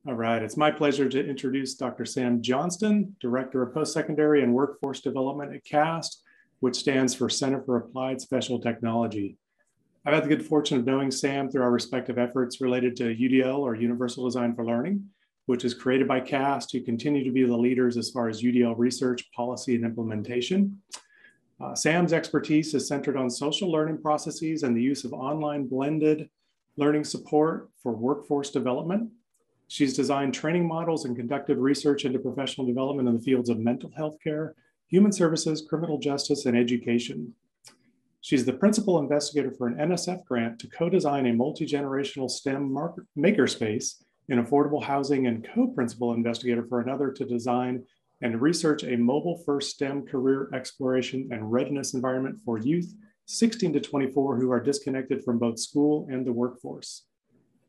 All right, it's my pleasure to introduce Dr. Sam Johnston, Director of Post-Secondary and Workforce Development at CAST, which stands for Center for Applied Special Technology. I've had the good fortune of knowing Sam through our respective efforts related to UDL, or Universal Design for Learning, which is created by CAST, who continue to be the leaders as far as UDL research, policy, and implementation. Sam's expertise is centered on social learning processes and the use of online blended learning support for workforce development. She's designed training models and conducted research into professional development in the fields of mental health care, human services, criminal justice, and education. She's the principal investigator for an NSF grant to co-design a multi-generational STEM makerspace in affordable housing, and co-principal investigator for another to design and research a mobile-first STEM career exploration and readiness environment for youth 16 to 24 who are disconnected from both school and the workforce.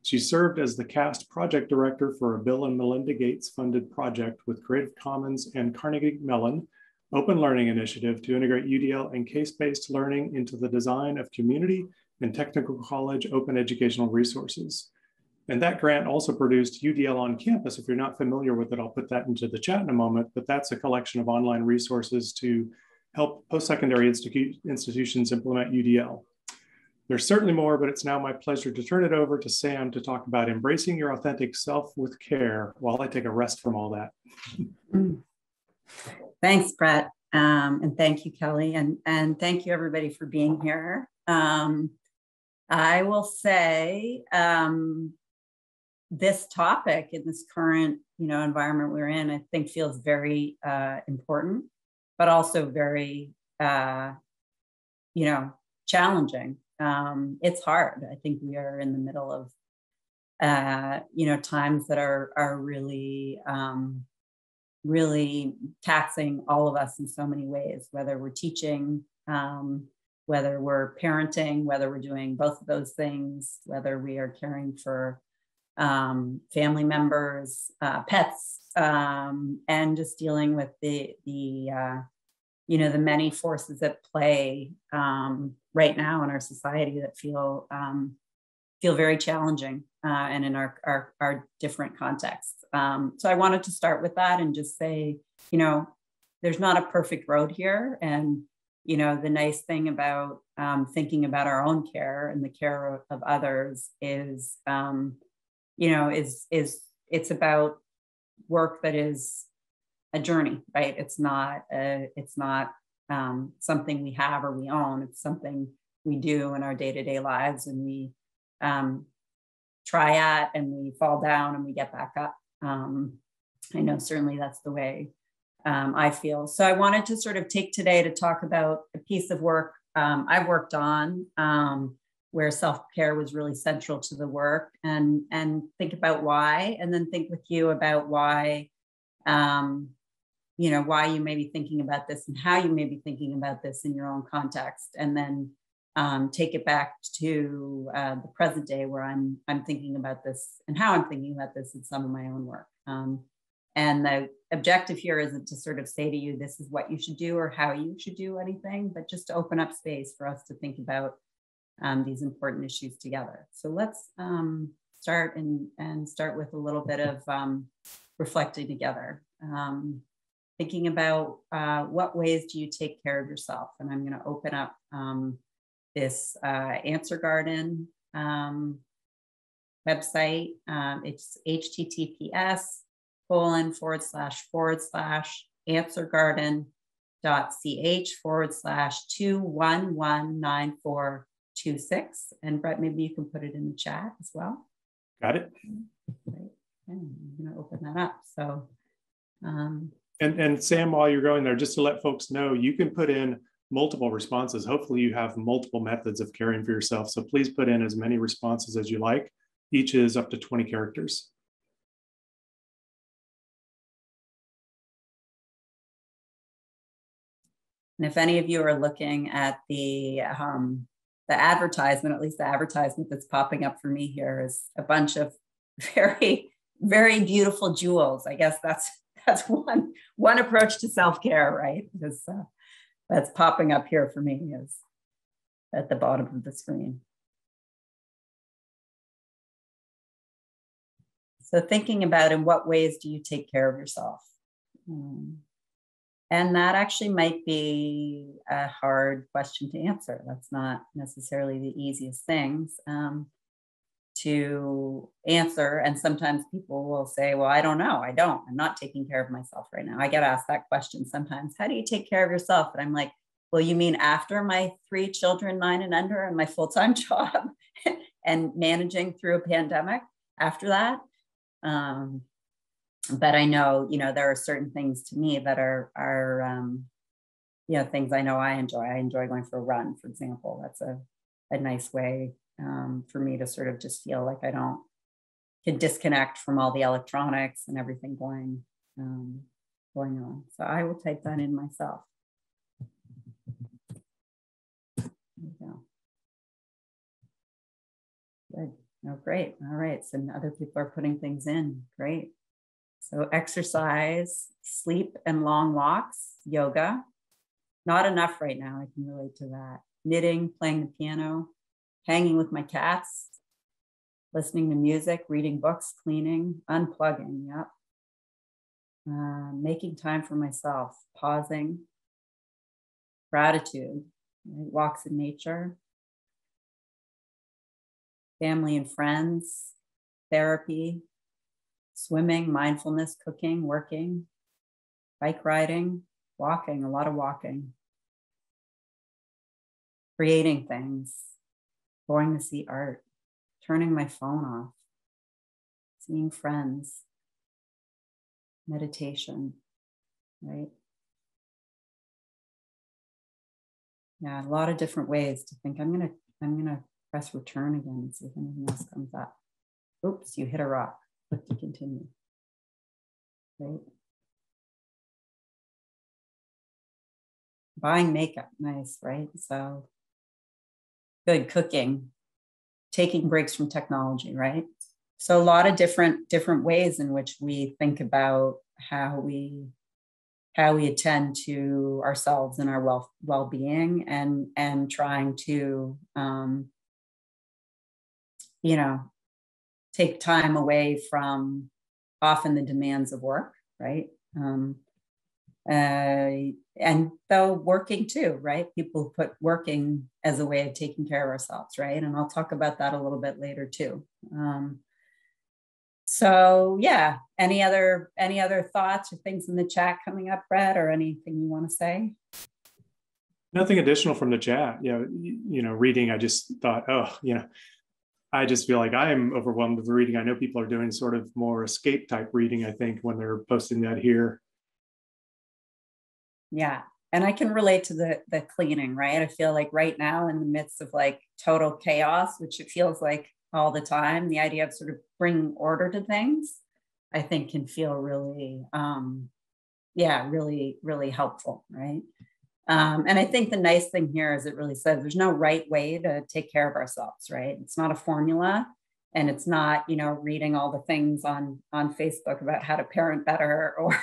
She served as the CAST project director for a Bill and Melinda Gates funded project with Creative Commons and Carnegie Mellon Open Learning Initiative to integrate UDL and case-based learning into the design of community and technical college open educational resources. And that grant also produced UDL on Campus. If you're not familiar with it, I'll put that into the chat in a moment, but that's a collection of online resources to help post-secondary institutions implement UDL. There's certainly more, but it's now my pleasure to turn it over to Sam to talk about embracing your authentic self with care while I take a rest from all that. Thanks, Brett. And thank you, Kelly. And thank you, everybody, for being here. I will say this topic in this current environment we're in, I think feels very important, but also very challenging. It's hard. I think we are in the middle of times that are really really taxing all of us in so many ways, whether we're teaching, whether we're parenting, whether we're doing both of those things, whether we are caring for family members, pets, and just dealing with the many forces at play right now in our society that feel very challenging and in our different contexts. So I wanted to start with that and just say, there's not a perfect road here. And, the nice thing about thinking about our own care and the care of others is, it's about work that is a journey, right? It's not something we have or we own. It's something we do in our day-to-day lives, and we try at, and we fall down, and we get back up. I know certainly that's the way I feel. So I wanted to sort of take today to talk about a piece of work I've worked on where self-care was really central to the work, and think about why, and then think with you about why, why you may be thinking about this and how you may be thinking about this in your own context, and then take it back to the present day where I'm thinking about this and how I'm thinking about this in some of my own work. And the objective here isn't to sort of say to you, this is what you should do or how you should do anything, but just to open up space for us to think about these important issues together. So let's start with a little bit of reflecting together. Thinking about what ways do you take care of yourself? And I'm going to open up this Answer Garden website. It's https://answergarden.ch/4/2119426. And Brett, maybe you can put it in the chat as well. Got it. Right. I'm going to open that up. So. And Sam, while you're going there, just to let folks know, you can put in multiple responses. Hopefully you have multiple methods of caring for yourself. So please put in as many responses as you like. Each is up to 20 characters. And if any of you are looking at the advertisement, at least the advertisement that's popping up for me here is a bunch of very, very beautiful jewels. I guess that's one approach to self-care, right? Because that's popping up here for me is at the bottom of the screen. So thinking about in what ways do you take care of yourself? And that actually might be a hard question to answer. That's not necessarily the easiest things to answer. And sometimes people will say, well, I don't know. I'm not taking care of myself right now. I get asked that question sometimes. How do you take care of yourself? And I'm like, well, you mean after my 3 children, 9 and under, and my full-time job and managing through a pandemic after that? But I know, there are certain things to me that are things I know I enjoy. I enjoy going for a run, for example. That's a nice way for me to sort of just feel like I can disconnect from all the electronics and everything going on. So I will type that in myself. There we go. Good. Oh, great. All right. So other people are putting things in. Great. So exercise, sleep and long walks, yoga. Not enough right now. I can relate to that. Knitting, playing the piano, hanging with my cats, listening to music, reading books, cleaning, unplugging. Yep. Making time for myself, pausing, gratitude, right? Walks in nature, family and friends, therapy, swimming, mindfulness, cooking, working, bike riding, walking, a lot of walking, creating things, going to see art, turning my phone off, seeing friends, meditation, right? Yeah, a lot of different ways to think. I'm gonna press return again and see if anything else comes up. Oops, you hit a rock. Click to continue. Right. Buying makeup, nice, right? So good. Cooking, taking breaks from technology, right? So a lot of different ways in which we think about how we attend to ourselves and our well-being and trying to take time away from often the demands of work, right? And though working too, right? People put working as a way of taking care of ourselves, right? And I'll talk about that a little bit later too. So yeah, any other thoughts or things in the chat coming up, Brett, or anything you want to say? Nothing additional from the chat. Reading, I just thought, I just feel like I am overwhelmed with reading. I know people are doing sort of more escape type reading, I think, when they're posting that here. Yeah. And I can relate to the cleaning, right? I feel like right now in the midst of like total chaos, which it feels like all the time, the idea of sort of bringing order to things, I think can feel really, really, really helpful, right? And I think the nice thing here is it really says there's no right way to take care of ourselves, right? It's not a formula, and it's not, reading all the things on Facebook about how to parent better or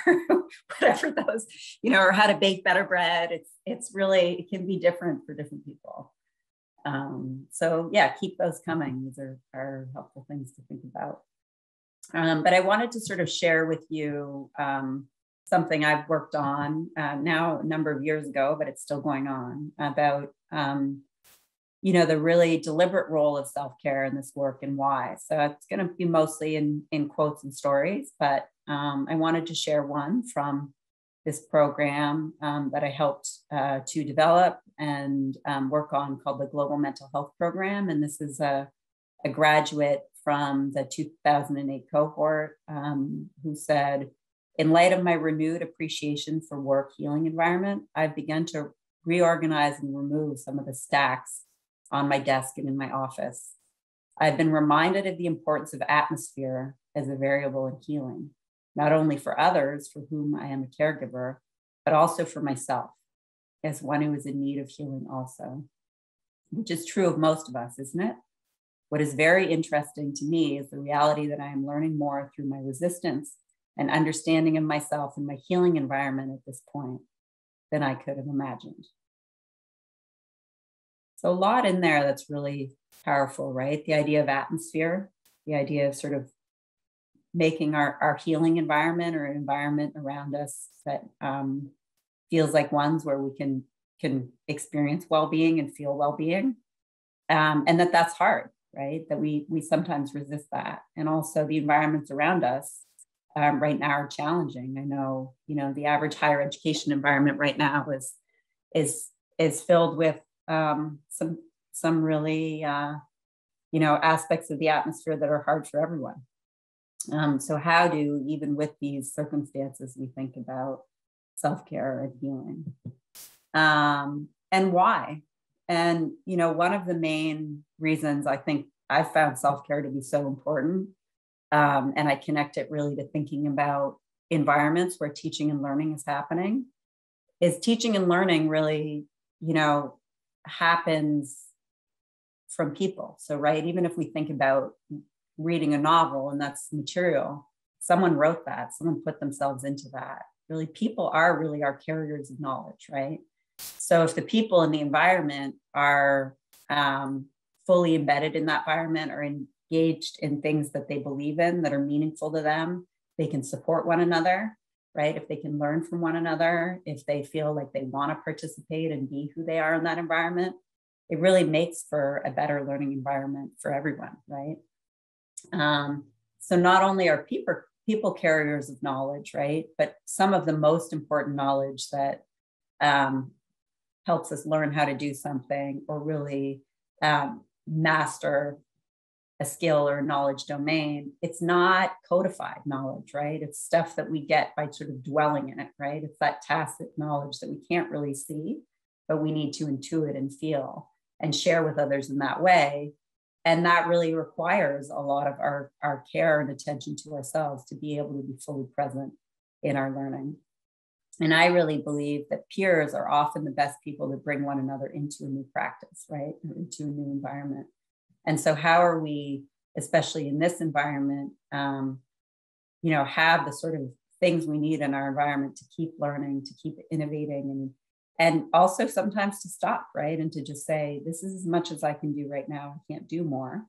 whatever those, or how to bake better bread. It's really, it can be different for different people. So yeah, keep those coming. These are helpful things to think about. But I wanted to sort of share with you something I've worked on now a number of years ago, but it's still going on, about the really deliberate role of self-care in this work and why. So it's going to be mostly in quotes and stories, but I wanted to share one from this program that I helped to develop and work on, called the Global Mental Health Program. And this is a graduate from the 2008 cohort who said, in light of my renewed appreciation for work healing environment, I've begun to reorganize and remove some of the stacks on my desk and in my office. I've been reminded of the importance of atmosphere as a variable in healing, not only for others for whom I am a caregiver, but also for myself as one who is in need of healing also, which is true of most of us, isn't it? What is very interesting to me is the reality that I am learning more through my resistance and understanding of myself and my healing environment at this point than I could have imagined. So a lot in there that's really powerful, right? The idea of atmosphere, the idea of sort of making our healing environment or an environment around us that feels like ones where we can experience well-being and feel well-being, and that's hard, right? That we sometimes resist that, and also the environments around us right now are challenging. I know, the average higher education environment right now is filled with some really aspects of the atmosphere that are hard for everyone. So how do, even with these circumstances, we think about self-care and healing, and why? And one of the main reasons I think I found self-care to be so important, and I connect it really to thinking about environments where teaching and learning is happening, is teaching and learning really, happens from people. So, right, even if we think about reading a novel and that's material, someone wrote that, someone put themselves into that. Really, people are really our carriers of knowledge, right? So if the people in the environment are fully embedded in that environment or engaged in things that they believe in that are meaningful to them, they can support one another, right? If they can learn from one another, if they feel like they want to participate and be who they are in that environment, it really makes for a better learning environment for everyone, right? So not only are people carriers of knowledge, right? But some of the most important knowledge that helps us learn how to do something or really master a skill or knowledge domain, it's not codified knowledge, right? It's stuff that we get by sort of dwelling in it, right? It's that tacit knowledge that we can't really see, but we need to intuit and feel and share with others in that way. And that really requires a lot of our care and attention to ourselves to be able to be fully present in our learning. And I really believe that peers are often the best people to bring one another into a new practice, right? Or into a new environment. And so how are we, especially in this environment, have the sort of things we need in our environment to keep learning, to keep innovating, and also sometimes to stop, right? And to just say, this is as much as I can do right now. I can't do more.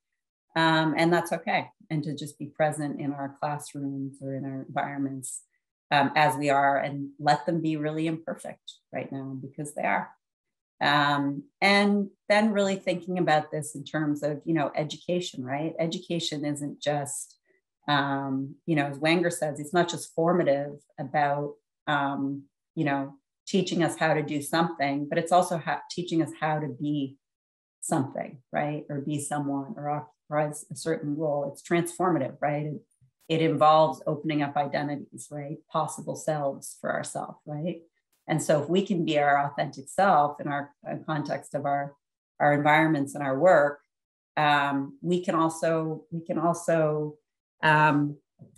And that's okay. And to just be present in our classrooms or in our environments as we are, and let them be really imperfect right now, because they are. And then really thinking about this in terms of, education, right? Education isn't just, as Wenger says, it's not just formative about, teaching us how to do something, but it's also teaching us how to be something, right? Or be someone or occupy a certain role. It's transformative, right? It involves opening up identities, right? Possible selves for ourselves, right? And so if we can be our authentic self in our context of our environments and our work, we can also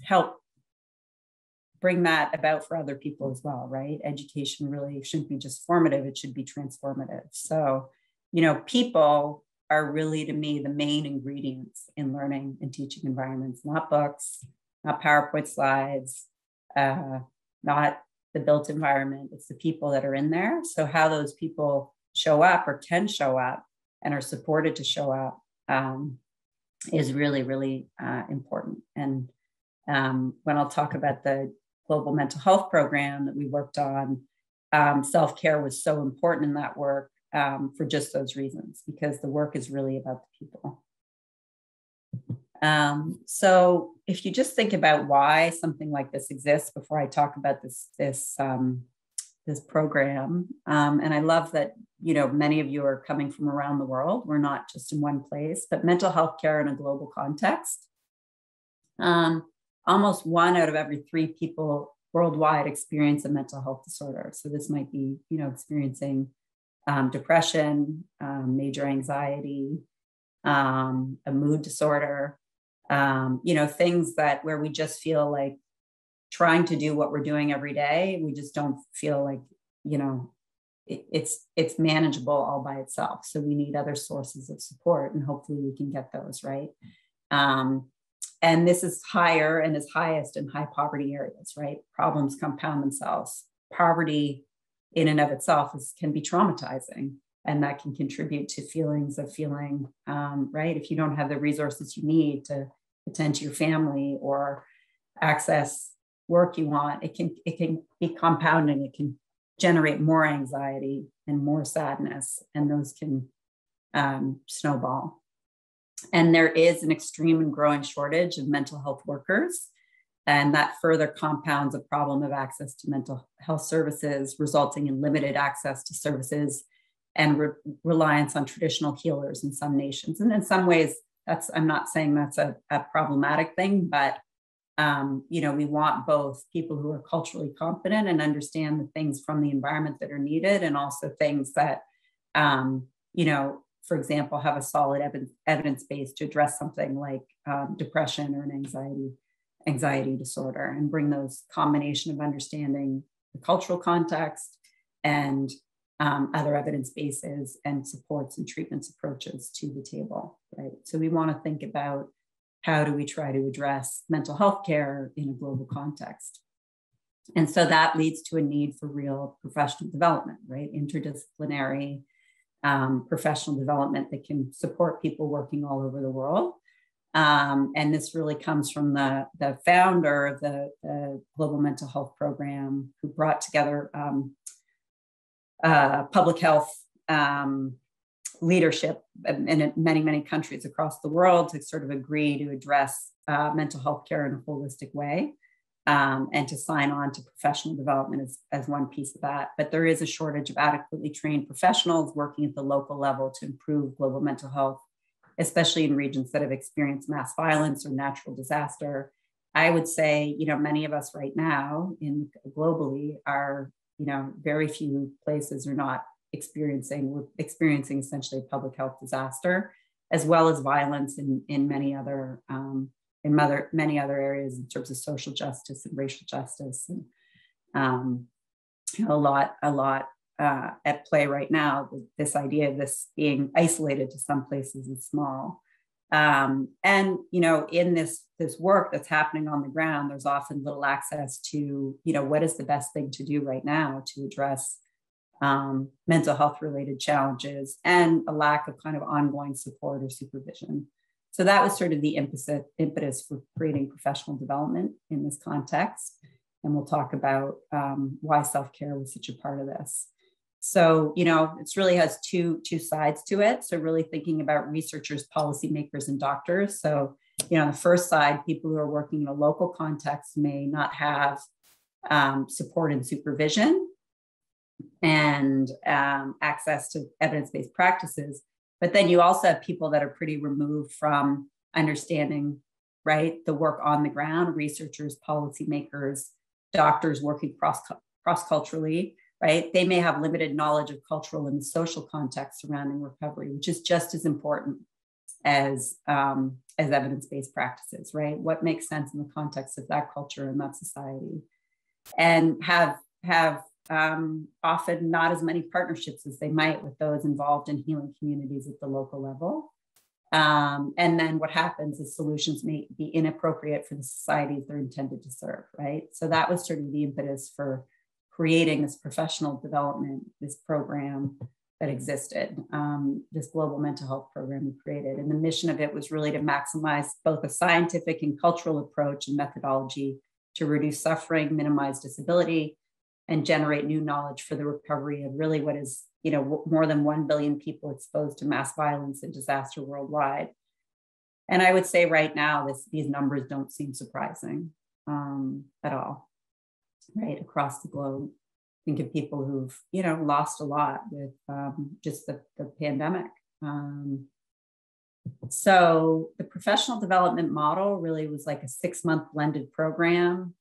help bring that about for other people as well, right? Education really shouldn't be just formative, it should be transformative. So, people are really, to me, the main ingredients in learning and teaching environments, not books, not PowerPoint slides, not the built environment. It's the people that are in there. So how those people show up or can show up and are supported to show up is really, really important. And when I'll talk about the global mental health program that we worked on, self-care was so important in that work for just those reasons, because the work is really about the people. So if you just think about why something like this exists before I talk about this program, and I love that, many of you are coming from around the world. We're not just in one place, but mental health care in a global context. Almost 1 out of every 3 people worldwide experience a mental health disorder. So this might be, experiencing depression, major anxiety, a mood disorder, things where we just feel like trying to do what we're doing every day, we just don't feel like, it's manageable all by itself. So we need other sources of support, and hopefully we can get those, right? And this is higher and is highest in high poverty areas, right? Problems compound themselves. Poverty in and of itself can be traumatizing, and that can contribute to feelings of feeling, right? If you don't have the resources you need to attend to your family, or, access work you want, it can be compounding. It can generate more anxiety and more sadness, and those can snowball. And there is an extreme and growing shortage of mental health workers, and that further compounds a problem of access to mental health services, resulting in limited access to services and reliance on traditional healers in some nations. And in some ways, I'm not saying that's a problematic thing, but we want both people who are culturally competent and understand the things from the environment that are needed, and also things that, for example, have a solid evidence base to address something like depression or an anxiety disorder, and bring those combination of understanding the cultural context and other evidence bases and supports and treatments approaches to the table, right? So we want to think about how do we try to address mental health care in a global context. And so that leads to a need for real professional development, right? Interdisciplinary professional development that can support people working all over the world. And this really comes from the founder of the Global Mental Health Program, who brought together public health leadership in many, many countries across the world to sort of agree to address mental health care in a holistic way, and to sign on to professional development as one piece of that. But there is a shortage of adequately trained professionals working at the local level to improve global mental health, especially in regions that have experienced mass violence or natural disaster. I would say, many of us right now globally are, very few places are not we're experiencing essentially a public health disaster, as well as violence in many other areas in terms of social justice and racial justice, and a lot at play right now. This idea of this being isolated to some places is small, and in this work that's happening on the ground, there's often little access to what is the best thing to do right now to address mental health related challenges, and a lack of kind of ongoing support or supervision. So that was sort of the impetus for creating professional development in this context. And we'll talk about why self-care was such a part of this. So, it really has two sides to it. So really thinking about researchers, policymakers, and doctors. So, on the first side, people who are working in a local context may not have support and supervision and access to evidence-based practices. But then you also have people that are pretty removed from understanding, right, the work on the ground, researchers, policymakers, doctors working cross-culturally, right? They may have limited knowledge of cultural and social context surrounding recovery, which is just as important as evidence-based practices, right? What makes sense in the context of that culture and that society, and have often not as many partnerships as they might with those involved in healing communities at the local level. And then what happens is solutions may be inappropriate for the societies they're intended to serve, right? So that was sort of the impetus for creating this professional development, this program that existed, this global mental health program we created. And the mission of it was really to maximize both a scientific and cultural approach and methodology to reduce suffering, minimize disability, and generate new knowledge for the recovery of really what is, more than 1 billion people exposed to mass violence and disaster worldwide. And I would say right now, these numbers don't seem surprising at all, right, across the globe. Think of people who've, lost a lot with just the pandemic. So the professional development model really was like a 6-month blended program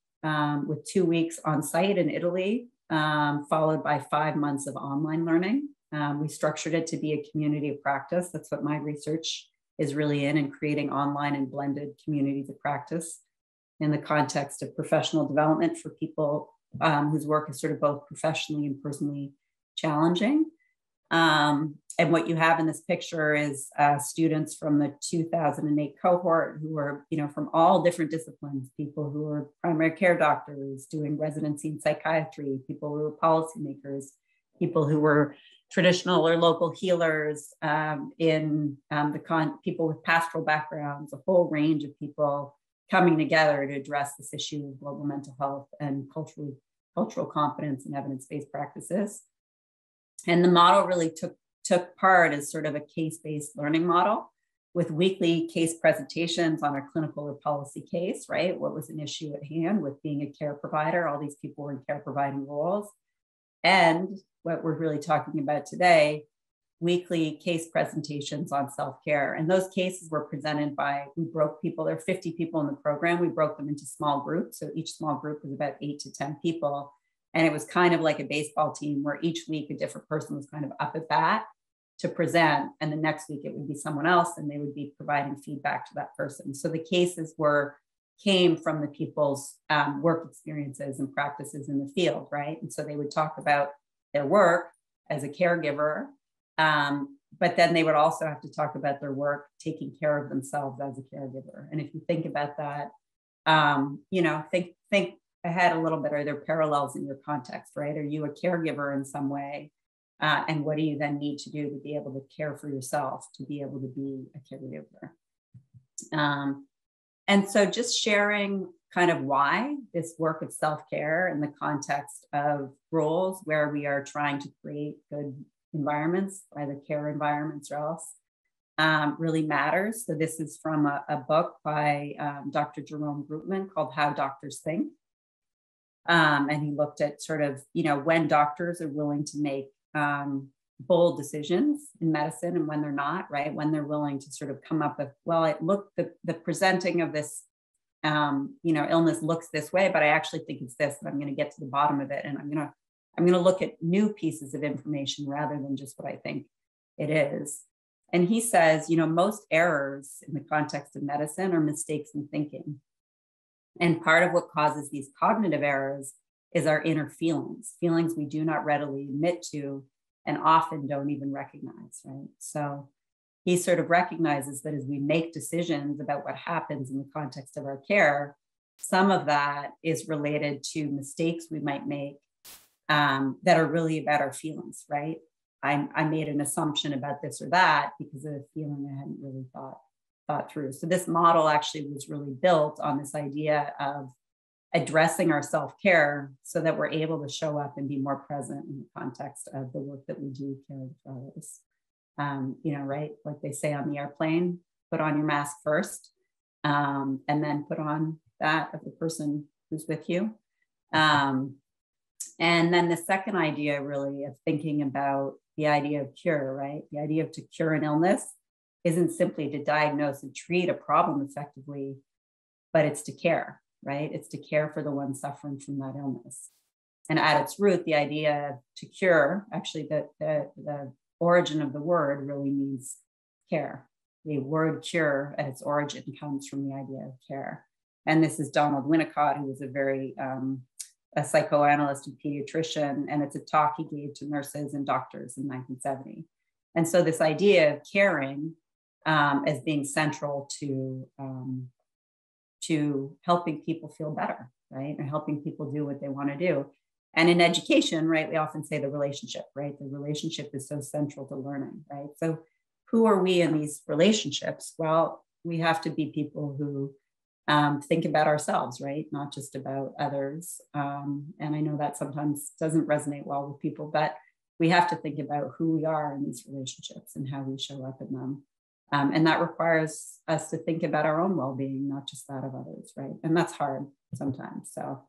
with 2 weeks on site in Italy, followed by 5 months of online learning. We structured it to be a community of practice. That's what my research is really in creating online and blended communities of practice in the context of professional development for people whose work is sort of both professionally and personally challenging. And what you have in this picture is students from the 2008 cohort who are, from all different disciplines, people who are primary care doctors doing residency in psychiatry, people who are policymakers, people who were traditional or local healers, people with pastoral backgrounds, a whole range of people coming together to address this issue of global mental health and cultural competence and evidence-based practices. And the model really took part as sort of a case-based learning model with weekly case presentations on a clinical or policy case, right? What was an issue at hand with being a care provider? All these people were in care providing roles. And what we're really talking about today, weekly case presentations on self-care. And those cases were presented by, we broke people, there are 50 people in the program. We broke them into small groups. So each small group was about 8 to 10 people. And it was kind of like a baseball team where each week a different person was kind of up at bat to present. And the next week it would be someone else and they would be providing feedback to that person. So the cases came from the people's work experiences and practices in the field, right? And so they would talk about their work as a caregiver, but then they would also have to talk about their work taking care of themselves as a caregiver. And if you think about that, think ahead a little bit. Are there parallels in your context, right? Are you a caregiver in some way? And what do you then need to do to be able to care for yourself, to be able to be a caregiver? And so just sharing kind of why this work of self-care in the context of roles where we are trying to create good environments, either care environments or else, really matters. So this is from a book by Dr. Jerome Groopman called How Doctors Think. And he looked at sort of, when doctors are willing to make bold decisions in medicine and when they're not, right? When they're willing to sort of come up with, well, the presenting of this, illness looks this way, but I actually think it's this, and I'm going to get to the bottom of it. And I'm going to look at new pieces of information rather than just what I think it is. And he says, most errors in the context of medicine are mistakes in thinking. And part of what causes these cognitive errors is our inner feelings we do not readily admit to and often don't even recognize, right? So he sort of recognizes that as we make decisions about what happens in the context of our care, some of that is related to mistakes we might make that are really about our feelings, right? I made an assumption about this or that because of a feeling I hadn't really thought through. So this model actually was really built on this idea of addressing our self-care so that we're able to show up and be more present in the context of the work that we do caring for others. Right? Like they say on the airplane, put on your mask first, and then put on that of the person who's with you. And then the second idea really of thinking about the idea of cure, right? The idea of to cure an illness isn't simply to diagnose and treat a problem effectively, but it's to care, right? It's to care for the one suffering from that illness. And at its root, the idea to cure, actually the origin of the word really means care. The word cure at its origin comes from the idea of care. And this is Donald Winnicott, who was a psychoanalyst and pediatrician, and it's a talk he gave to nurses and doctors in 1970. And so this idea of caring as being central to helping people feel better, right? And helping people do what they want to do. And in education, right, we often say the relationship, right? The relationship is so central to learning, right? So who are we in these relationships? Well, we have to be people who think about ourselves, right? Not just about others. And I know that sometimes doesn't resonate well with people, but we have to think about who we are in these relationships and how we show up in them. And that requires us to think about our own well-being, not just that of others, right? And that's hard sometimes. So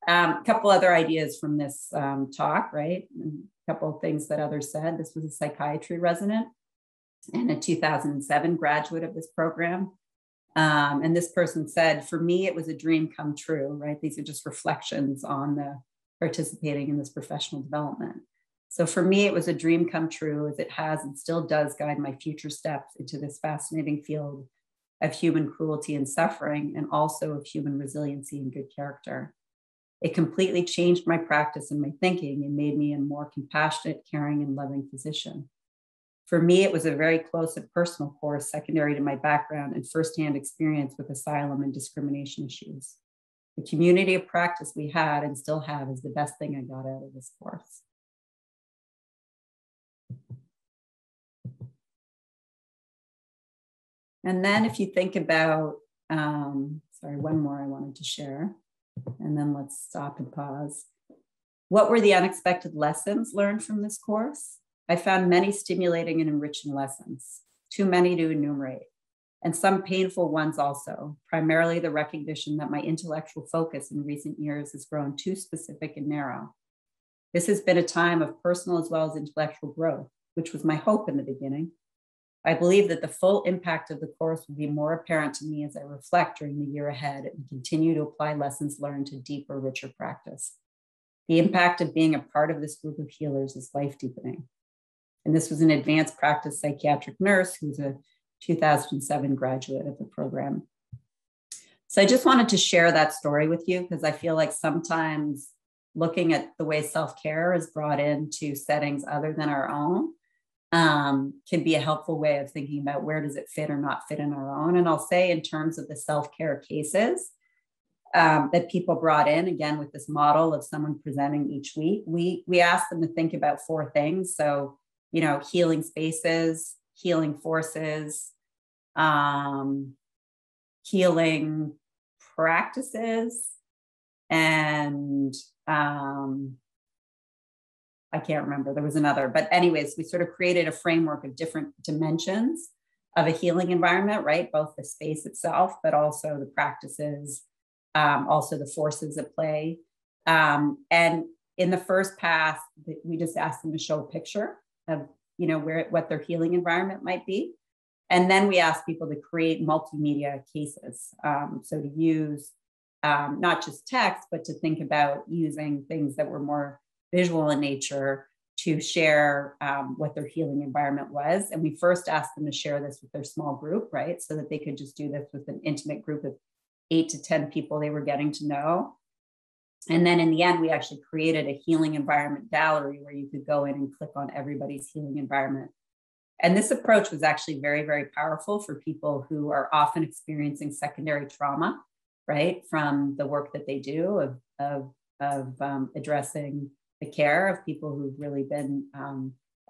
a couple other ideas from this talk, right? And a couple of things that others said. This was a psychiatry resident and a 2007 graduate of this program. And this person said, for me, it was a dream come true, right? These are just reflections on the participating in this professional development. So for me, it was a dream come true, as it has and still does guide my future steps into this fascinating field of human cruelty and suffering, and also of human resiliency and good character. It completely changed my practice and my thinking and made me a more compassionate, caring, and loving physician. For me, it was a very close and personal course, secondary to my background and firsthand experience with asylum and discrimination issues. The community of practice we had and still have is the best thing I got out of this course. And then if you think about Sorry, one more I wanted to share, and then let's stop and pause. What were the unexpected lessons learned from this course? I found many stimulating and enriching lessons, too many to enumerate, and some painful ones also, primarily the recognition that my intellectual focus in recent years has grown too specific and narrow. This has been a time of personal as well as intellectual growth, which was my hope in the beginning. I believe that the full impact of the course will be more apparent to me as I reflect during the year ahead and continue to apply lessons learned to deeper, richer practice. The impact of being a part of this group of healers is life-deepening. And this was an advanced practice psychiatric nurse who's a 2007 graduate of the program. So I just wanted to share that story with you because I feel like sometimes looking at the way self-care is brought into settings other than our own can be a helpful way of thinking about where does it fit or not fit in our own. And I'll say in terms of the self-care cases that people brought in, again, with this model of someone presenting each week, we asked them to think about 4 things. So, healing spaces, healing forces, healing practices, and I can't remember, there was another, but anyways, we sort of created a framework of different dimensions of a healing environment, right? Both the space itself, but also the practices, also the forces at play. And in the first pass, we just asked them to show a picture of, what their healing environment might be. And then we asked people to create multimedia cases. So to use not just text, but to think about using things that were more visual in nature to share what their healing environment was. And we first asked them to share this with their small group, right? So that they could just do this with an intimate group of 8 to 10 people they were getting to know. And then in the end, we actually created a healing environment gallery where you could go in and click on everybody's healing environment. And this approach was actually very, very powerful for people who are often experiencing secondary trauma, right? From the work that they do of addressing the care of people who've really been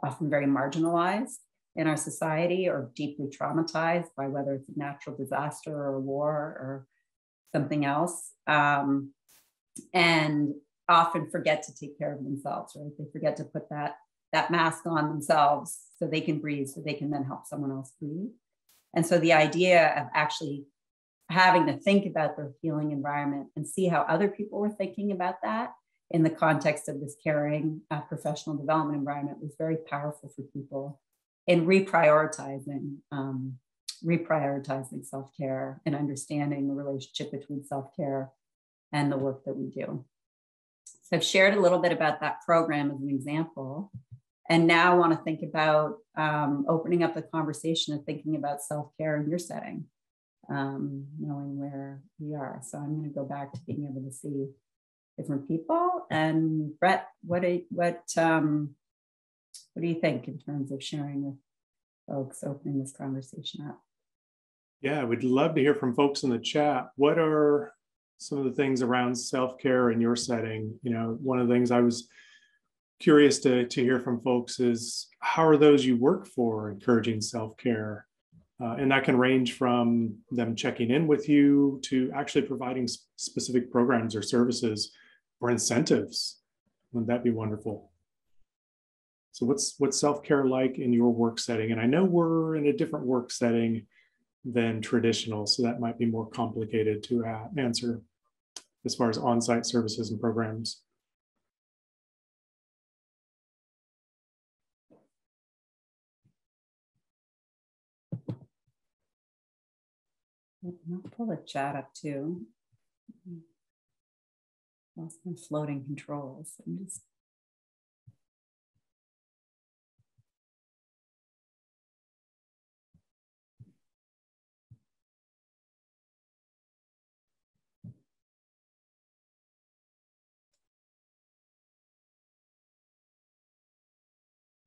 often very marginalized in our society or deeply traumatized by whether it's a natural disaster or a war or something else. And often forget to take care of themselves, right? They forget to put that mask on themselves so they can breathe, so they can then help someone else breathe. And so the idea of actually having to think about their healing environment and see how other people were thinking about that in the context of this caring professional development environment was very powerful for people in reprioritizing self-care and understanding the relationship between self-care and the work that we do. So I've shared a little bit about that program as an example, and now I want to think about opening up the conversation and thinking about self-care in your setting, knowing where we are. So I'm going to go back to being able to see different people. And Brett, what do you think in terms of sharing with folks, opening this conversation up? Yeah, we'd love to hear from folks in the chat. What are some of the things around self-care in your setting? One of the things I was curious to hear from folks is how are those you work for encouraging self-care? And that can range from them checking in with you to actually providing specific programs or services or incentives. Wouldn't that be wonderful? So what's self-care like in your work setting? And I know we're in a different work setting than traditional, so that might be more complicated to answer as far as on-site services and programs. I'll pull the chat up too. Lost my floating controls.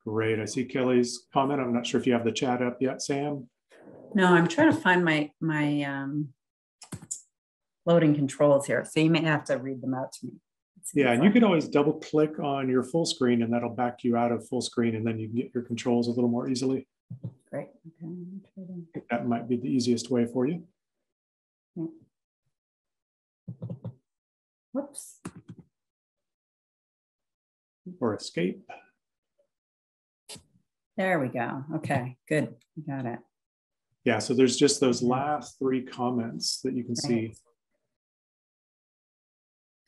Great. I see Kelly's comment. I'm not sure if you have the chat up yet, Sam. No, I'm trying to find my loading controls here. So you may have to read them out to me. Yeah, and you could always double click on your full screen and that'll back you out of full screen and then you can get your controls a little more easily. Great. Okay. I think that might be the easiest way for you. Whoops. Or escape. There we go. Okay, good. You got it. Yeah, so there's just those last 3 comments that you can see.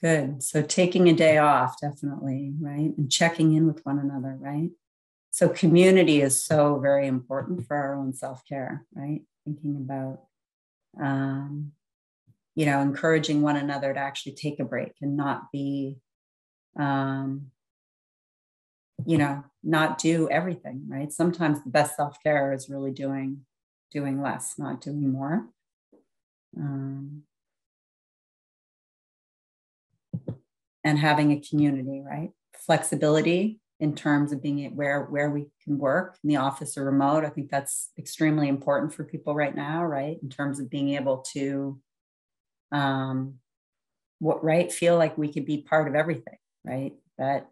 Good. So taking a day off, definitely, right? And checking in with one another, right? So community is so very important for our own self-care, right? Thinking about, encouraging one another to actually take a break and not be, not do everything, right? Sometimes the best self-care is really doing less, not doing more. And having a community, right? Flexibility in terms of being where we can work in the office or remote. I think that's extremely important for people right now, right? In terms of being able to, feel like we could be part of everything, right? That,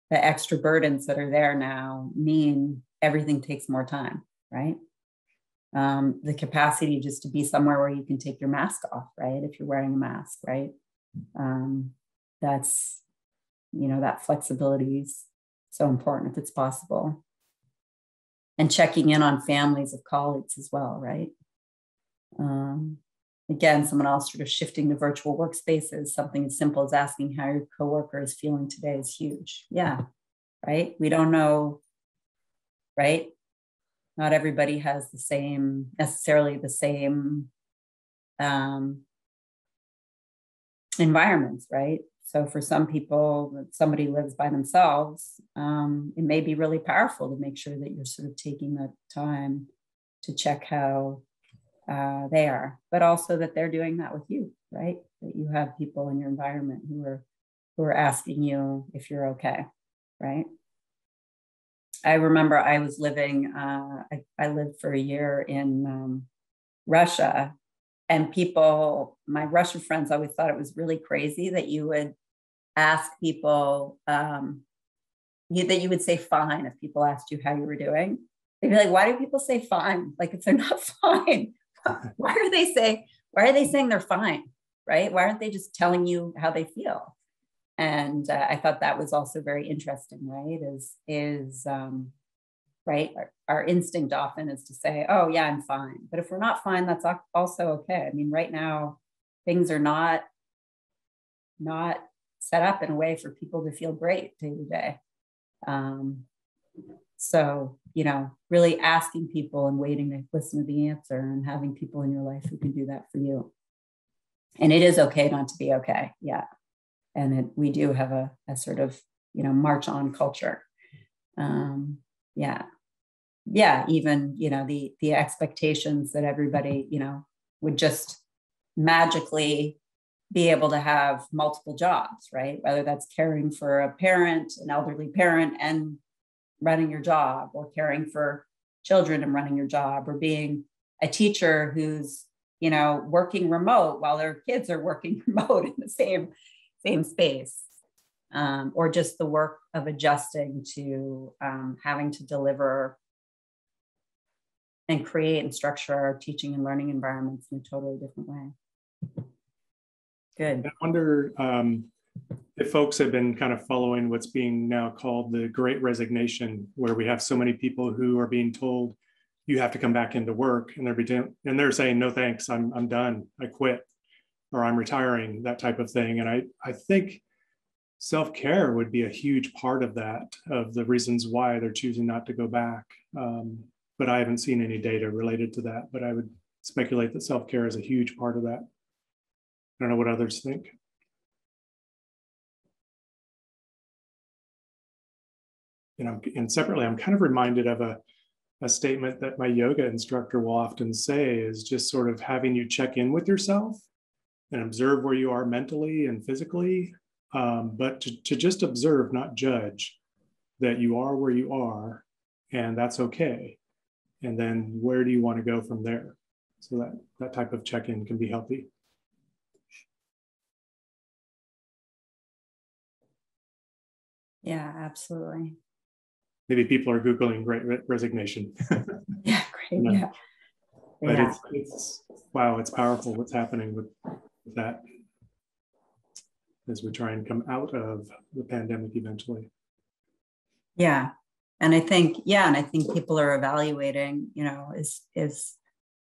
the extra burdens that are there now mean everything takes more time, right? The capacity just to be somewhere where you can take your mask off, right? If you're wearing a mask, right? That's, that flexibility is so important if it's possible. And checking in on families of colleagues as well, right? Again, someone else sort of shifting to virtual workspaces, something as simple as asking how your coworker is feeling today is huge. Yeah, right? We don't know, right? Not everybody has necessarily the same environments, right? So for some people, somebody lives by themselves, it may be really powerful to make sure that you're sort of taking the time to check how they are, but also that they're doing that with you, right? That you have people in your environment who are asking you if you're okay, right? I remember I was living, I lived for a year in Russia, and my Russian friends always thought it was really crazy that you would ask people, that you would say fine if people asked you how you were doing. They'd be like, why do people say fine? Like if they're not fine, why are they saying they're fine, right? Why aren't they just telling you how they feel? And I thought that was also very interesting, right? Right? Our instinct often is to say, oh yeah, I'm fine. But if we're not fine, that's also okay. I mean, right now, things are not set up in a way for people to feel great day to day. So, really asking people and waiting to listen to the answer and having people in your life who can do that for you. And it is okay not to be okay. Yeah. And we do have a sort of, march on culture. Yeah. Even, the expectations that everybody, would just magically be able to have multiple jobs, right? Whether that's caring for a parent, an elderly parent, and running your job, or caring for children and running your job, or being a teacher who's, working remote while their kids are working remote in the same space, or just the work of adjusting to having to deliver and create and structure our teaching and learning environments in a totally different way. Good. I wonder if folks have been kind of following what's being now called the Great Resignation, where we have so many people who are being told you have to come back into work, and they're saying, no thanks, I'm done, I quit, or I'm retiring, that type of thing. And I think self-care would be a huge part of that, of the reasons why they're choosing not to go back. But I haven't seen any data related to that, but I would speculate that self-care is a huge part of that. I don't know what others think. And separately, I'm kind of reminded of a statement that my yoga instructor will often say, is just sort of having you check in with yourself and observe where you are mentally and physically, but to just observe, not judge, that you are where you are, and that's okay. And then where do you want to go from there? So that type of check-in can be healthy. Yeah, absolutely. Maybe people are Googling Great Resignation. Yeah, great. Yeah. But Yeah. it's wow, it's powerful what's happening with that as we try and come out of the pandemic eventually. Yeah. And I think, yeah, and I think people are evaluating, you know,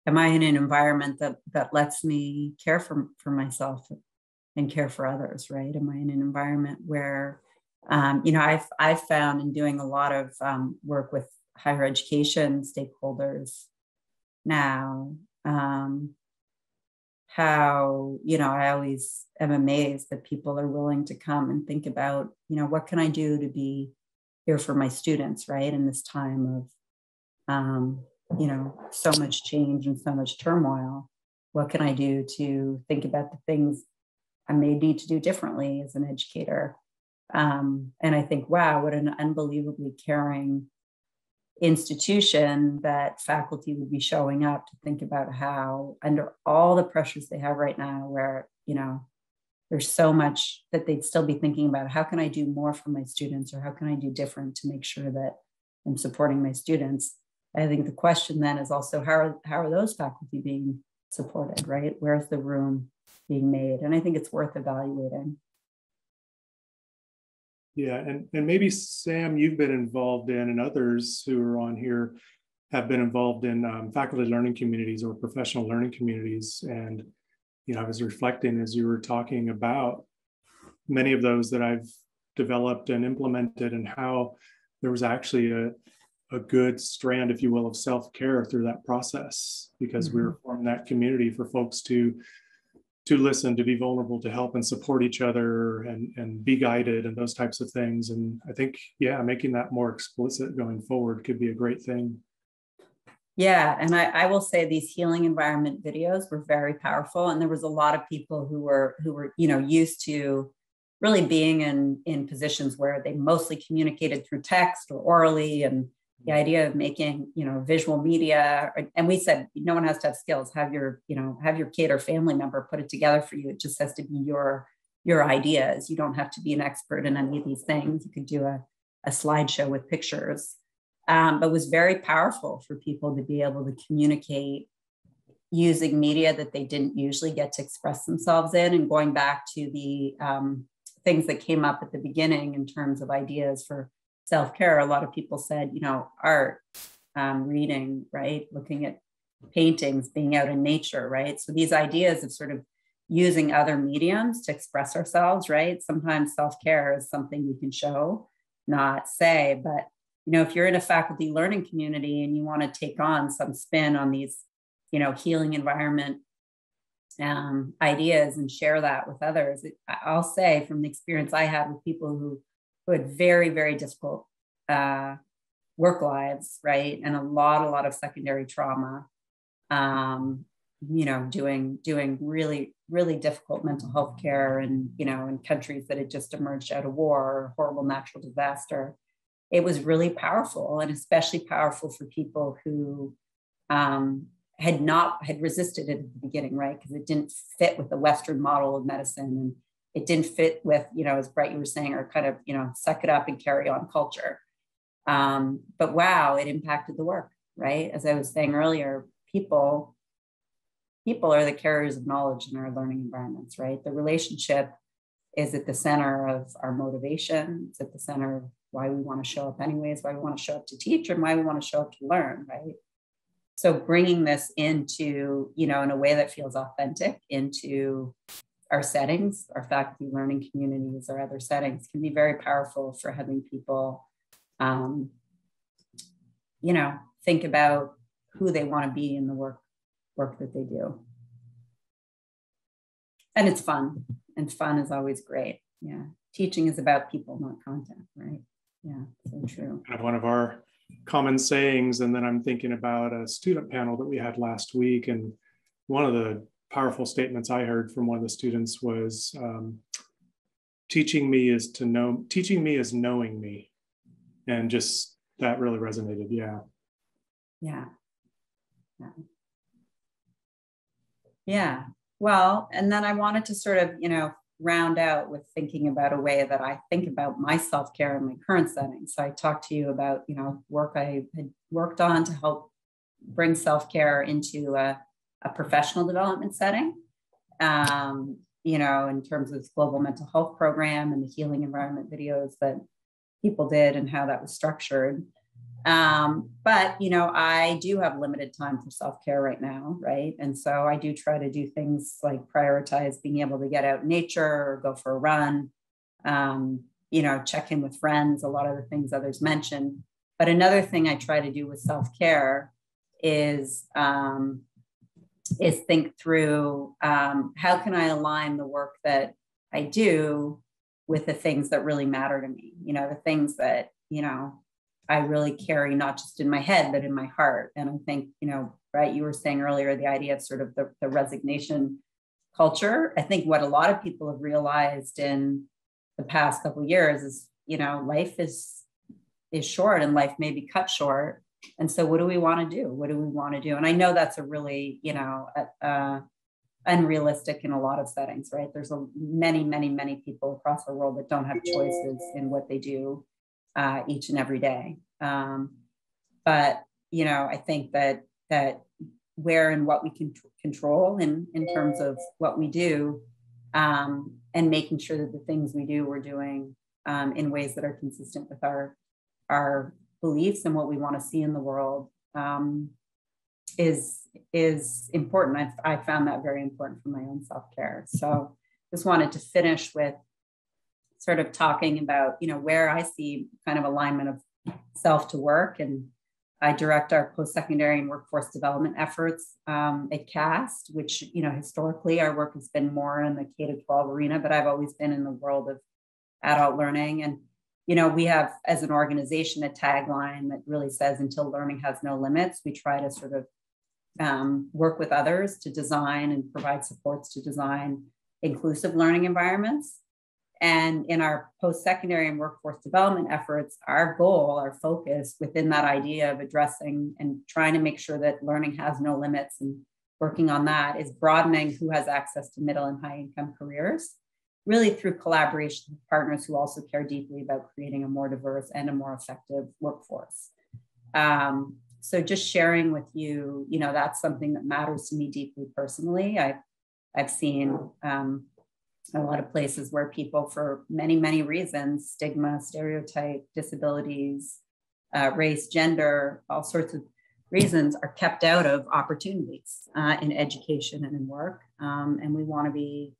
am I in an environment that lets me care for myself and care for others, right? Am I in an environment where, you know, I've found in doing a lot of work with higher education stakeholders now, how, you know, I always am amazed that people are willing to come and think about, you know, what can I do to be here for my students, right? In this time of, you know, so much change and so much turmoil. What can I do to think about the things I may need to do differently as an educator? And I think, wow, what an unbelievably caring institution that faculty would be showing up to think about how, under all the pressures they have right now, where, you know, there's so much that they'd still be thinking about, how can I do more for my students, or how can I do different to make sure that I'm supporting my students? I think the question then is also, how are those faculty being supported, right? Where's the room being made? And I think it's worth evaluating. Yeah, and maybe Sam, you've been involved in, and others who are on here have been involved in faculty learning communities or professional learning communities. And, you know, I was reflecting as you were talking about many of those that I've developed and implemented, and how there was actually a good strand, if you will, of self-care through that process, because we were forming that community for folks to listen, to be vulnerable, to help and support each other, and be guided, and those types of things. And I think, yeah, making that more explicit going forward could be a great thing. Yeah, and I will say these healing environment videos were very powerful, and there was a lot of people who were you know, used to really being in positions where they mostly communicated through text or orally, and the idea of making, you know, visual media. And we said, no one has to have skills. Have your kid or family member put it together for you. It just has to be your ideas. You don't have to be an expert in any of these things. You could do a slideshow with pictures. But it was very powerful for people to be able to communicate using media that they didn't usually get to express themselves in. And going back to the things that came up at the beginning in terms of ideas for self-care, a lot of people said, you know, art, reading, right? Looking at paintings, being out in nature, right? So these ideas of sort of using other mediums to express ourselves, right? Sometimes self-care is something we can show, not say, but, you know, if you're in a faculty learning community and you want to take on some spin on these, you know, healing environment ideas and share that with others, I'll say from the experience I had with people who had very, very difficult work lives, right? And a lot of secondary trauma, you know, doing really, really difficult mental health care, and, you know, in countries that had just emerged out of war or horrible natural disaster. It was really powerful, and especially powerful for people who had resisted it at the beginning, right? Because it didn't fit with the Western model of medicine, and it didn't fit with, you know, as Brett, you were saying, or kind of, you know, suck it up and carry on culture. But wow, it impacted the work, right? As I was saying earlier, people are the carriers of knowledge in our learning environments, right? The relationship is at the center of our motivation. It's at the center of why we want to show up anyways, why we want to show up to teach, and why we want to show up to learn, right? So bringing this into, you know, in a way that feels authentic into our settings, our faculty learning communities, or other settings, can be very powerful for having people, you know, think about who they want to be in the work that they do. And it's fun, and fun is always great. Yeah, teaching is about people, not content, right? Yeah, so true. Kind of one of our common sayings. And then I'm thinking about a student panel that we had last week, and one of the powerful statements I heard from one of the students was, teaching me is knowing me. And just that really resonated. Yeah. Yeah. Well, and then I wanted to sort of, you know, round out with thinking about a way that I think about my self-care in my current setting. So I talked to you about, you know, work I had worked on to help bring self-care into a professional development setting, you know, in terms of global mental health program and the healing environment videos that people did and how that was structured. But, you know, I do have limited time for self-care right now, right? And so I do try to do things like prioritize being able to get out in nature or go for a run, you know, check in with friends, a lot of the things others mentioned. But another thing I try to do with self-care is think through how can I align the work that I do with the things that really matter to me, you know, the things that, you know, I really carry not just in my head, but in my heart. And I think, you know, right, you were saying earlier, the idea of sort of the resignation culture. I think what a lot of people have realized in the past couple of years is, you know, life is short and life may be cut short. And so what do we want to do? What do we want to do? And I know that's a really, you know, unrealistic in a lot of settings, right? There's many people across the world that don't have choices in what they do each and every day. But, you know, I think that where and what we can control in terms of what we do, and making sure that the things we do, we're doing in ways that are consistent with our beliefs and what we want to see in the world, is important. I found that very important for my own self-care. So just wanted to finish with sort of talking about, you know, where I see kind of alignment of self to work. And I direct our post-secondary and workforce development efforts at CAST, which, you know, historically our work has been more in the K-12 arena, but I've always been in the world of adult learning. And, you know, we have, as an organization, a tagline that really says, until learning has no limits. We try to sort of work with others to design and provide supports to design inclusive learning environments. And in our post-secondary and workforce development efforts, our goal, our focus within that idea of addressing and trying to make sure that learning has no limits and working on that is broadening who has access to middle and high income careers, really through collaboration with partners who also care deeply about creating a more diverse and a more effective workforce. So just sharing with you, you know, that's something that matters to me deeply personally. I've seen a lot of places where people, for many reasons, stigma, stereotype, disabilities, race, gender, all sorts of reasons, are kept out of opportunities in education and in work. And we want to be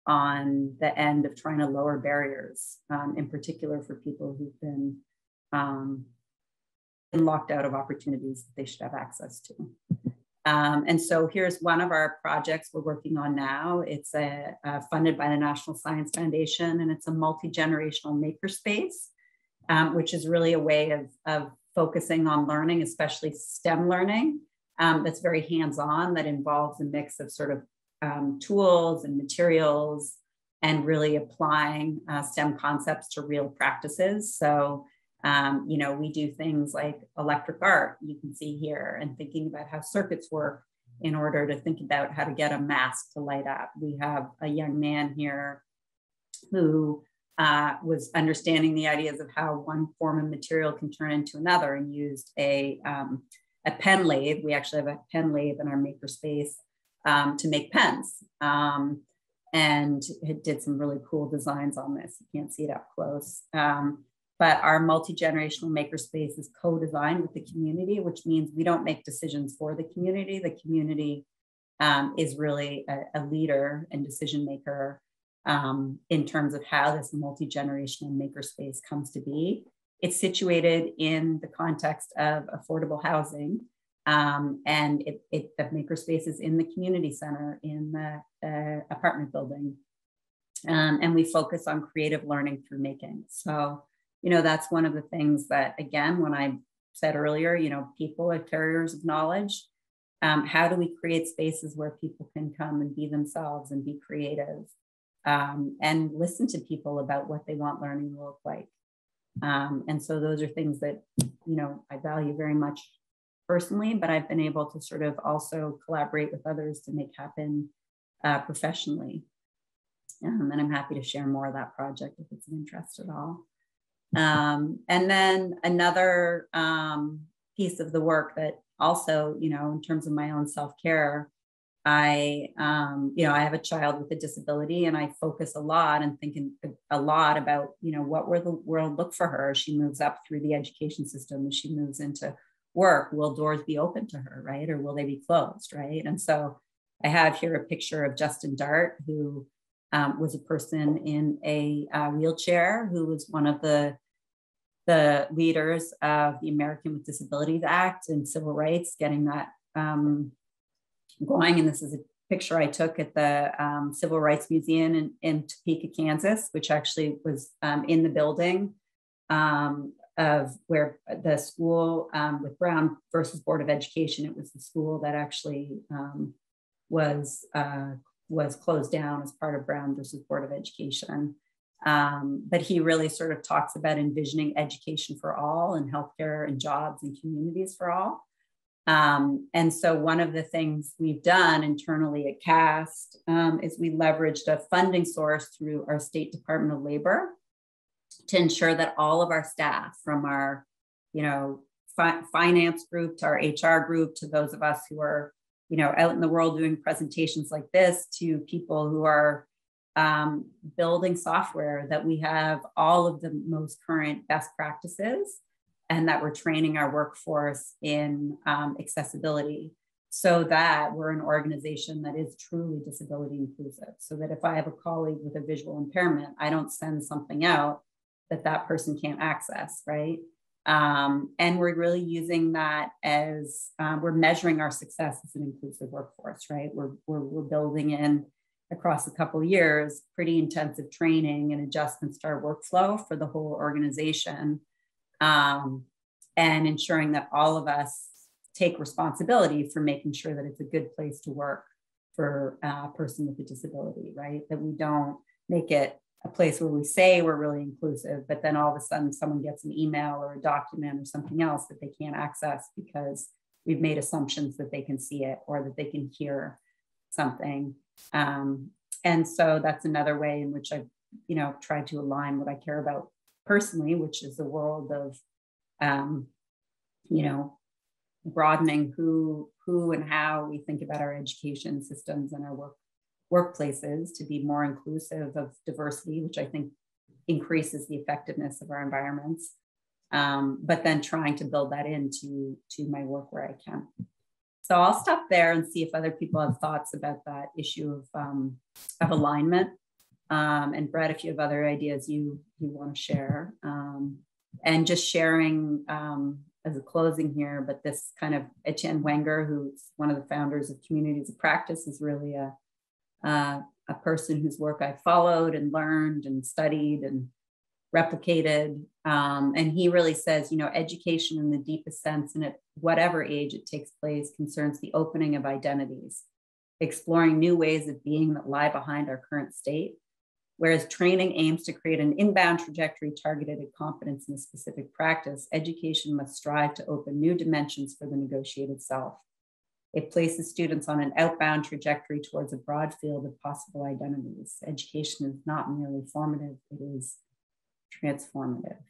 on the end of trying to lower barriers, in particular for people who've been locked out of opportunities that they should have access to. And so here's one of our projects we're working on now. It's funded by the National Science Foundation, and it's a multi-generational makerspace, which is really a way of focusing on learning, especially STEM learning, that's very hands-on, that involves a mix of sort of tools and materials and really applying STEM concepts to real practices. So you know, we do things like electric art, you can see here, and thinking about how circuits work in order to think about how to get a mask to light up. We have a young man here who was understanding the ideas of how one form of material can turn into another, and used a pen lathe. We actually have a pen lathe in our makerspace to make pens. And it did some really cool designs on this. You can't see it up close. But our multi-generational makerspace is co-designed with the community, which means we don't make decisions for the community. The community is really a leader and decision maker in terms of how this multi-generational makerspace comes to be. It's situated in the context of affordable housing, and the makerspace is in the community center in the apartment building. And we focus on creative learning through making. So, you know, that's one of the things that, again, when I said earlier, you know, people are carriers of knowledge. How do we create spaces where people can come and be themselves and be creative, and listen to people about what they want learning to look like? And so those are things that, you know, I value very much personally, but I've been able to sort of also collaborate with others to make happen professionally. And I'm happy to share more of that project if it's of interest at all. And then another piece of the work that also, in terms of my own self-care, I have a child with a disability, and I focus a lot and thinking a lot about, what will the world look for her as she moves up through the education system, as she moves into work. Will doors be open to her, right? Or will they be closed, right? And so I have here a picture of Justin Dart, who was a person in a wheelchair, who was one of the leaders of the American with Disabilities Act and civil rights, getting that going. And this is a picture I took at the Civil Rights Museum in Topeka, Kansas, which actually was in the building of where the school with Brown versus Board of Education. It was the school that actually was closed down as part of Brown versus Board of Education. But he really sort of talks about envisioning education for all and healthcare and jobs and communities for all. And so one of the things we've done internally at CAST is we leveraged a funding source through our State Department of Labor to ensure that all of our staff, from our, finance group to our HR group, to those of us who are, out in the world doing presentations like this, to people who are building software, that we have all of the most current best practices, and that we're training our workforce in accessibility, so that we're an organization that is truly disability inclusive. So that if I have a colleague with a visual impairment, I don't send something out that person can't access, right? And we're really using that as, we're measuring our success as an inclusive workforce, right? We're building in, across a couple of years, pretty intensive training and adjustments to our workflow for the whole organization, and ensuring that all of us take responsibility for making sure that it's a good place to work for a person with a disability, right? That we don't make it a place where we say we're really inclusive, but then all of a sudden someone gets an email or a document or something else that they can't access because we've made assumptions that they can see it or that they can hear something. And so that's another way in which I've, tried to align what I care about personally, which is the world of, broadening who and how we think about our education systems and our workplaces to be more inclusive of diversity, which I think increases the effectiveness of our environments. But then trying to build that into my work where I can. So I'll stop there and see if other people have thoughts about that issue of alignment. And Brett, if you have other ideas you want to share, and just sharing as a closing here, but this kind of Etienne Wenger, who's one of the founders of Communities of Practice, is really a person whose work I followed and learned and studied and replicated. And he really says, education in the deepest sense, and at whatever age it takes place, concerns the opening of identities, exploring new ways of being that lie behind our current state. Whereas training aims to create an inbound trajectory targeted at competence in a specific practice, education must strive to open new dimensions for the negotiated self. It places students on an outbound trajectory towards a broad field of possible identities. Education is not merely formative, it is transformative.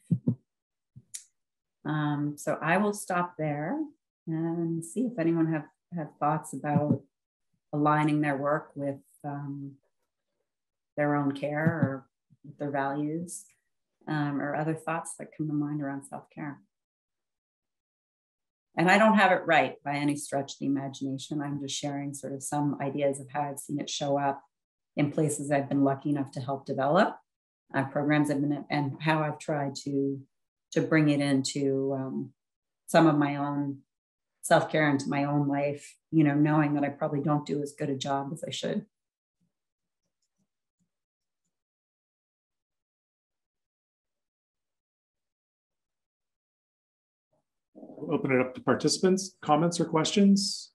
So I will stop there and see if anyone have thoughts about aligning their work with their own care or their values, or other thoughts that come to mind around self-care. And I don't have it right by any stretch of the imagination. I'm just sharing sort of some ideas of how I've seen it show up in places I've been lucky enough to help develop, programs I've been in, and how I've tried to bring it into some of my own self-care into my own life, knowing that I probably don't do as good a job as I should. We'll open it up to participants, comments or questions.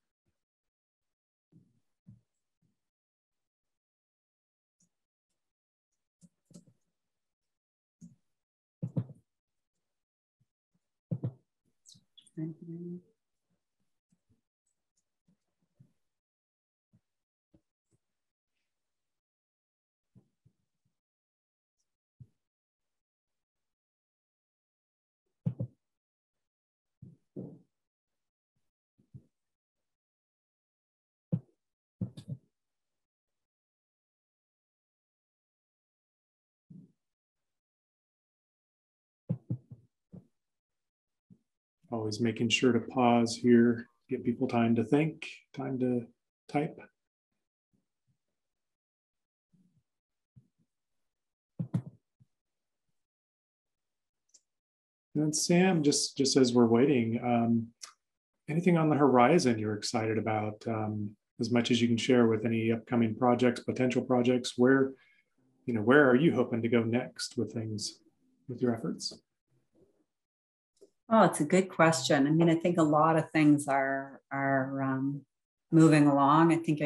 Always making sure to pause here, give people time to think, time to type. And Sam, just as we're waiting, anything on the horizon you're excited about, as much as you can share with any upcoming projects, potential projects? Where are you hoping to go next with things, with your efforts? Oh, it's a good question. I mean, I think a lot of things are moving along. I think,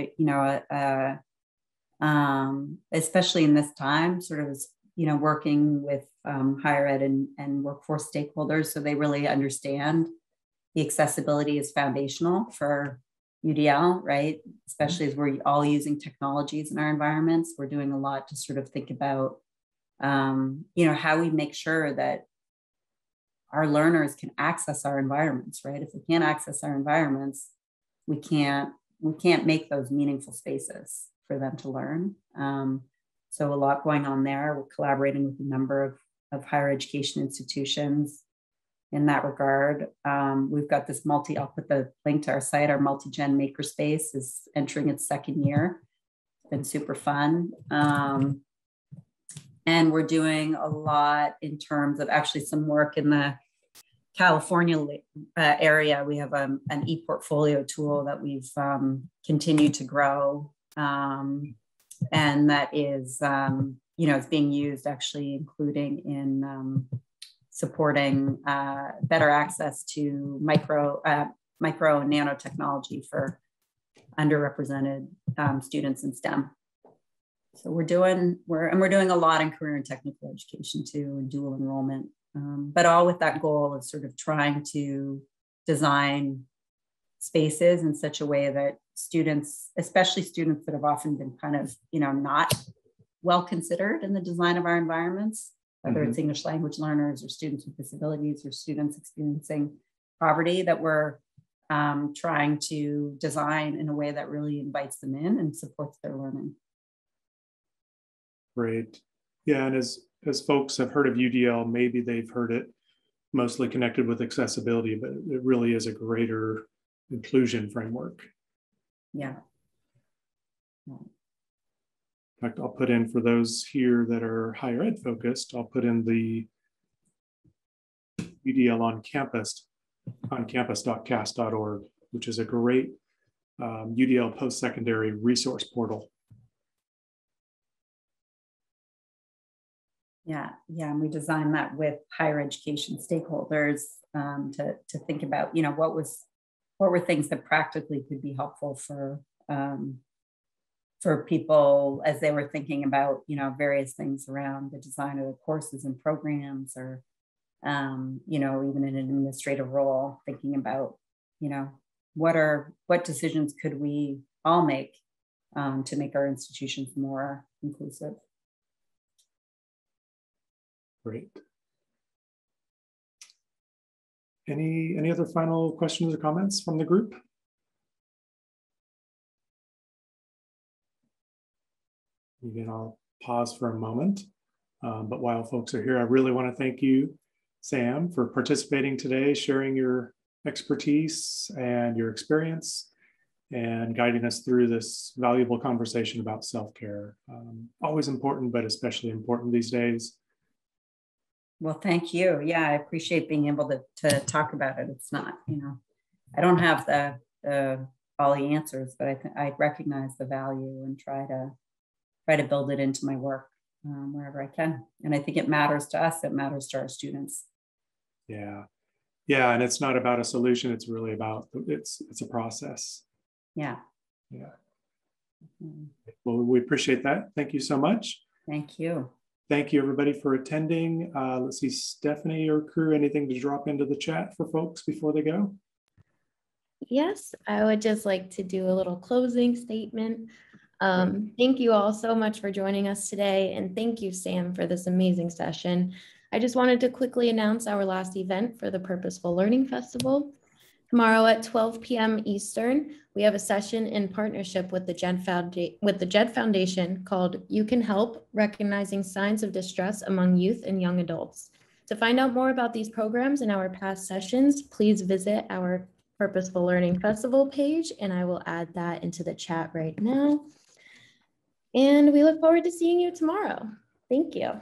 especially in this time, sort of, working with higher ed and workforce stakeholders, so they really understand the accessibility is foundational for UDL, right? Especially as we're all using technologies in our environments. We're doing a lot to sort of think about, how we make sure that our learners can access our environments, right? If we can't access our environments, we can't make those meaningful spaces for them to learn. So a lot going on there. We're collaborating with a number of higher education institutions in that regard. We've got this I'll put the link to our site, our multi-gen makerspace is entering its second year. It's been super fun. And we're doing a lot in terms of actually some work in the California area. We have an e-portfolio tool that we've continued to grow. And that is, it's being used actually, including in supporting better access to micro and nanotechnology for underrepresented students in STEM. So we're doing a lot in career and technical education too, and dual enrollment, but all with that goal of sort of trying to design spaces in such a way that students, especially students that have often been kind of, not well considered in the design of our environments, whether it's English language learners or students with disabilities or students experiencing poverty, that we're trying to design in a way that really invites them in and supports their learning. Great. Yeah, and as folks have heard of UDL, maybe they've heard it mostly connected with accessibility, but it really is a greater inclusion framework. Yeah. In fact, I'll put in, for those here that are higher ed focused, I'll put in the UDL on campus, on campus.cast.org, which is a great UDL post-secondary resource portal. Yeah, and we designed that with higher education stakeholders to think about, what were things that practically could be helpful for people as they were thinking about, various things around the design of the courses and programs, or, even in an administrative role, thinking about, what decisions could we all make to make our institutions more inclusive. Great. Any other final questions or comments from the group? Again, I'll pause for a moment. But while folks are here, I really want to thank you, Sam, for participating today, sharing your expertise and your experience, and guiding us through this valuable conversation about self-care. Always important, but especially important these days. Well, thank you. Yeah, I appreciate being able to talk about it. It's not, I don't have all the answers, but I recognize the value and try to build it into my work wherever I can. And I think it matters to us. It matters to our students. Yeah, and it's not about a solution. It's really about it's a process. Yeah. Well, we appreciate that. Thank you so much. Thank you. Thank you, everybody, for attending. Let's see, Stephanie or crew, anything to drop into the chat for folks before they go? Yes, I would just like to do a little closing statement. Thank you all so much for joining us today. And thank you, Sam, for this amazing session. I just wanted to quickly announce our last event for the Purposeful Learning Festival. Tomorrow at 12 p.m. Eastern, we have a session in partnership with the JED Foundation called You Can Help, Recognizing Signs of Distress Among Youth and Young Adults. To find out more about these programs and our past sessions, please visit our Purposeful Learning Festival page, and I will add that into the chat right now. And we look forward to seeing you tomorrow. Thank you.